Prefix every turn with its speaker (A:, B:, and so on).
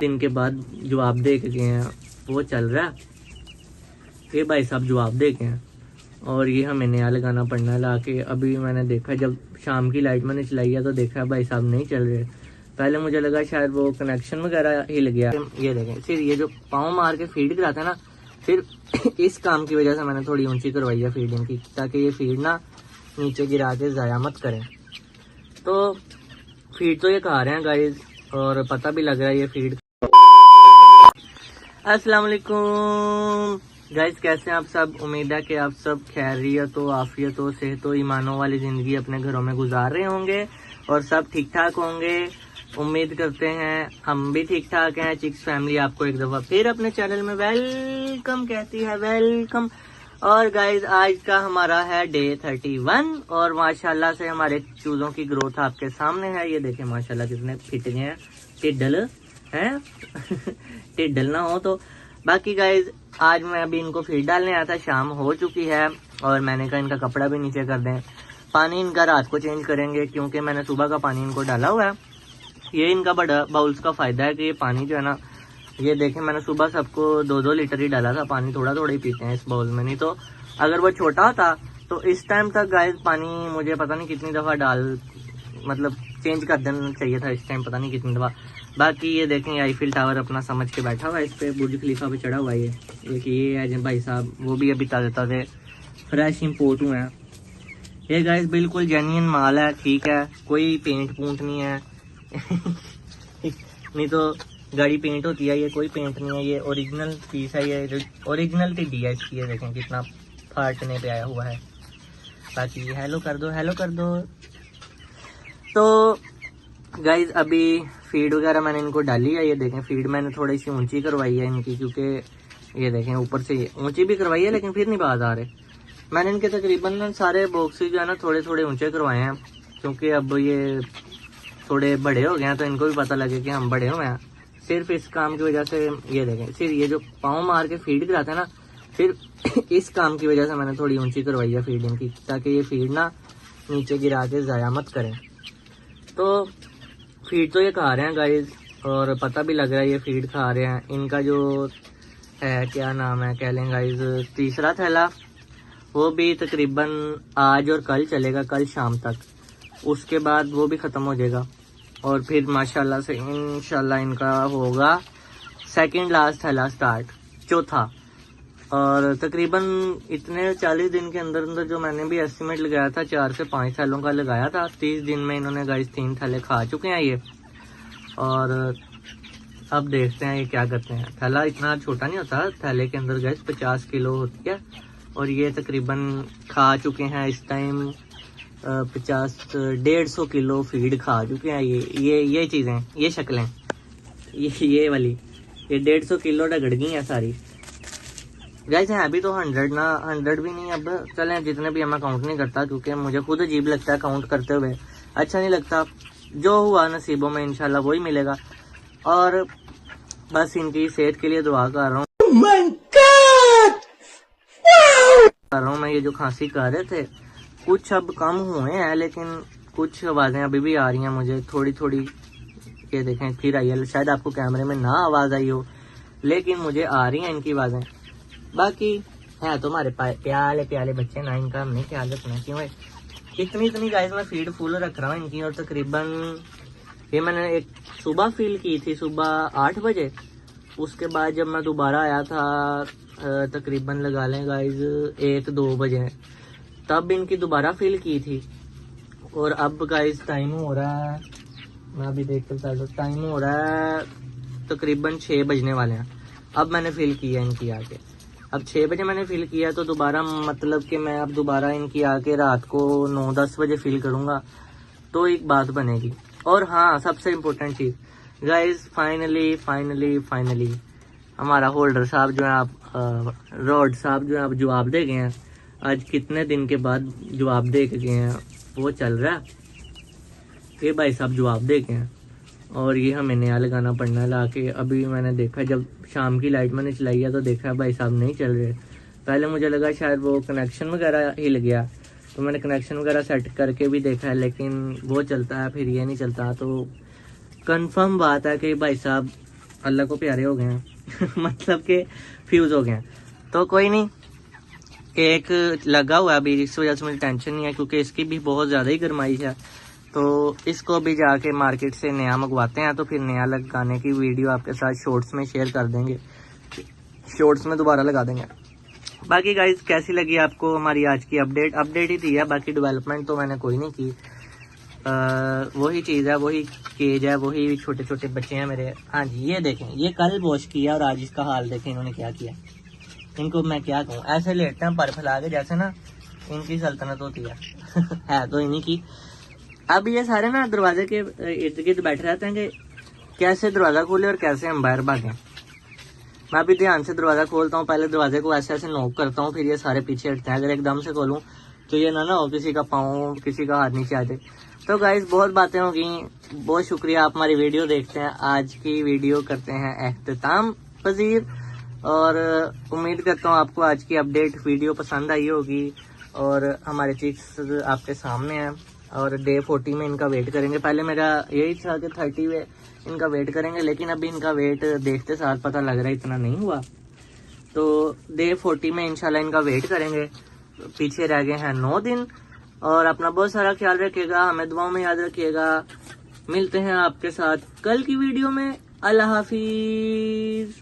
A: दिन के बाद जवाब दे के गए हैं वो चल रहा है। ये भाई साहब जवाब दे के हैं और ये हमें नया लगाना पड़ना है लाके। अभी मैंने देखा जब शाम की लाइट मैंने चलाई है तो देखा भाई साहब नहीं चल रहे। पहले मुझे लगा शायद वो कनेक्शन वगैरह हिल गया। ये देखें, फिर ये जो पाँव मार के फीड कराते हैं ना, फिर इस काम की वजह से मैंने थोड़ी ऊंची करवाई है फीड इनकी, ताकि ये फीड ना नीचे गिरा के ज़ाया मत करें। तो फीड तो ये खा रहे हैं गाइस और पता भी लग रहा है ये फीड। अस्सलाम वालेकुम गाइस, कैसे हैं आप सब? उम्मीद है कि आप सब खैरियत हो, आफियत हो, सेहत हो, ईमानों वाली ज़िंदगी अपने घरों में गुजार रहे होंगे और सब ठीक ठाक होंगे। उम्मीद करते हैं हम भी ठीक ठाक हैं। चिक्स फैमिली आपको एक दफ़ा फिर अपने चैनल में वेलकम कहती है, वेलकम। और गाइस आज का हमारा है डे 31 और माशाल्लाह से हमारे चूज़ों की ग्रोथ आपके सामने है। ये देखें माशाल्लाह कितने फिट गए हैं, टिड्डल हैं टिड्डल ना हो तो। बाकी गाइज आज मैं अभी इनको फीड डालने आया था, शाम हो चुकी है और मैंने कहा इनका कपड़ा भी नीचे कर दें। पानी इनका रात को चेंज करेंगे क्योंकि मैंने सुबह का पानी इनको डाला हुआ है। ये इनका बड़ा बाउल्स का फ़ायदा है कि ये पानी जो है ना, ये देखें मैंने सुबह सबको 2-2 लीटर ही डाला था पानी, थोड़ा थोड़ा ही पीते हैं इस बाउल में। नहीं तो अगर वो छोटा होता तो इस टाइम तक गाइज पानी मुझे पता नहीं कितनी दफ़ा मतलब चेंज कर देना चाहिए था इस टाइम, पता नहीं कितनी दफ़ा। बाकी ये देखें आईफिल टावर अपना समझ के बैठा हुआ है, इस पे बुर्ज खलीफा पे चढ़ा हुआ है। ये है भाई साहब, वो भी अभी ताज़े ताज़े फ्रेश इम्पोर्ट हुए हैं। ये गाइस बिल्कुल जेन्युइन माल है, ठीक है, कोई पेंट पूंट नहीं है नहीं तो गाड़ी पेंट होती है, ये कोई पेंट नहीं है, ये ओरिजिनल पीस है, ये ओरिजिनल टिड्डी है इसकी। ये देखें कितना फाटने पे आया हुआ है। बाकी हेलो कर दो, हेलो कर दो। तो गाइज अभी फीड वगैरह मैंने इनको डाली है। ये देखें फीड मैंने थोड़ी सी ऊंची करवाई है इनकी, क्योंकि ये देखें ऊपर से ऊंची भी करवाई है लेकिन फिर नहीं बात आ रहे। मैंने इनके तकरीबन सारे बॉक्सेस जो है ना थोड़े थोड़े ऊंचे करवाए हैं, क्योंकि अब ये थोड़े बड़े हो गए हैं तो इनको भी पता लगे कि हम बड़े हुए हैं। सिर्फ इस काम की वजह से ये देखें, सिर्फ ये जो पाँव मार के फीड कराते हैं ना, सिर्फ इस काम की वजह से मैंने थोड़ी ऊँची करवाई है फीड इनकी, ताकि ये फीड ना नीचे गिरा के ज़ाया मत करें। तो फीड तो ये खा रहे हैं गाइस और पता भी लग रहा है ये फीड खा रहे हैं। इनका जो है क्या नाम है कह लें गाइस, तीसरा थैला, वो भी तकरीबन आज और कल चलेगा, कल शाम तक। उसके बाद वो भी ख़त्म हो जाएगा और फिर माशाल्लाह से इंशाल्लाह इनका होगा सेकंड लास्ट थैला स्टार्ट, चौथा। और तकरीबन इतने 40 दिन के अंदर अंदर जो मैंने भी एस्टिमेट लगाया था 4 से 5 थैलों का लगाया था, 30 दिन में इन्होंने गाइस 3 थैले खा चुके हैं ये। और अब देखते हैं ये क्या करते हैं। थैला इतना छोटा नहीं होता, थैले के अंदर गाइस 50 किलो होती है और ये तकरीबन खा चुके हैं इस टाइम 150 किलो फीड खा चुके हैं ये चीज़ें, ये शक्लें, ये वाली, ये 150 किलो रगड़ गई हैं सारी गाइस। हैं अभी तो 100 ना, 100 भी नहीं, अब चलें जितने भी मैं काउंट नहीं करता क्योंकि मुझे खुद अजीब लगता है काउंट करते हुए, अच्छा नहीं लगता। जो हुआ नसीबों में इंशाल्लाह वही मिलेगा। और बस इनकी सेहत के लिए दुआ कर रहा हूँ। मैं ये जो खांसी कर रहे थे कुछ अब कम हुए हैं, लेकिन कुछ आवाज़ें अभी भी आ रही हैं मुझे थोड़ी थोड़ी। ये देखें फिर आई है, शायद आपको कैमरे में ना आवाज़ आई हो लेकिन मुझे आ रही हैं इनकी आवाज़ें। बाकी है तो हमारे प्याले प्याले बच्चे ना, इनका हमने ख्याल रखना क्यों है। इतनी गाइस मैं फीड फुल रख रहा हूँ इनकी। और तकरीबन ये मैंने एक सुबह फील की थी सुबह 8 बजे। उसके बाद जब मैं दोबारा आया था तकरीबन लगा लें गाइस 1-2 बजे, तब इनकी दोबारा फील की थी। और अब गाइस टाइम हो रहा है, मैं अभी देख कर टाइम हो रहा है तकरीबन 6 बजने वाले हैं। अब मैंने फील किया इनकी आके, अब 6 बजे मैंने फील किया तो दोबारा मतलब कि मैं अब दोबारा इनकी आके रात को 9-10 बजे फील करूँगा तो एक बात बनेगी। और हाँ, सबसे इम्पोर्टेंट चीज़ गाइस, फाइनली हमारा होल्डर साहब जो है, आप रोड साहब जो है आप जवाब दे गए हैं। आज कितने दिन के बाद जवाब दे के गए हैं वो चल रहा है। ये भाई साहब जवाब दे गए हैं और ये हमें नया लगाना पड़ना है लाके। अभी मैंने देखा जब शाम की लाइट मैंने चलाई है तो देखा भाई साहब नहीं चल रहे। पहले मुझे लगा शायद वो कनेक्शन वगैरह हिल गया, तो मैंने कनेक्शन वगैरह सेट करके भी देखा है लेकिन वो चलता है फिर ये नहीं चलता। तो कंफर्म बात है कि भाई साहब अल्लाह को प्यारे हो गए हैं मतलब के फ्यूज हो गए हैं। तो कोई नहीं, एक लगा हुआ है अभी, इस वजह से मुझे टेंशन नहीं है क्योंकि इसकी भी बहुत ज़्यादा ही गरमाइश है। तो इसको भी जाके मार्केट से नया मंगवाते हैं, तो फिर नया लगाने की वीडियो आपके साथ शॉर्ट्स में शेयर कर देंगे, शॉर्ट्स में दोबारा लगा देंगे। बाकी गाइज कैसी लगी आपको हमारी आज की अपडेट ही थी है, बाकी डेवलपमेंट तो मैंने कोई नहीं की। वही चीज़ है, वही केज है, वही छोटे छोटे बच्चे हैं मेरे। हाँ जी, ये देखें, ये कल वॉश किया और आज इसका हाल देखें इन्होंने क्या किया। इनको मैं क्या कहूँ, ऐसे लेटते हैं पर फैला के जैसे ना इनकी सल्तनत होती है है तो इन्हीं की। अब ये सारे ना दरवाजे के इर्द गिर्द बैठे रहते हैं कि कैसे दरवाज़ा खोले और कैसे हम बाहर भागें। मैं भी ध्यान से दरवाज़ा खोलता हूँ, पहले दरवाजे को ऐसे ऐसे नॉक करता हूँ, फिर ये सारे पीछे हटते हैं। अगर एकदम से खोलूँ तो ये ना हो किसी का पाँव, किसी का हाथ नीचे आ जाए। तो गाइस बहुत बातें हो गई, बहुत शुक्रिया आप हमारी वीडियो देखते हैं। आज की वीडियो करते हैं अख्ताम पजीर, और उम्मीद करता हूँ आपको आज की अपडेट वीडियो पसंद आई होगी। और हमारे चिक्स आपके सामने हैं और डे 40 में इनका वेट करेंगे। पहले मेरा यही था कि 30 में इनका वेट करेंगे, लेकिन अभी इनका वेट देखते साथ पता लग रहा है इतना नहीं हुआ। तो डे 40 में इंशाल्लाह इनका वेट करेंगे। पीछे रह गए हैं 9 दिन। और अपना बहुत सारा ख्याल रखिएगा, हमें दुआओं में याद रखिएगा। मिलते हैं आपके साथ कल की वीडियो में। अल्लाह हाफिज।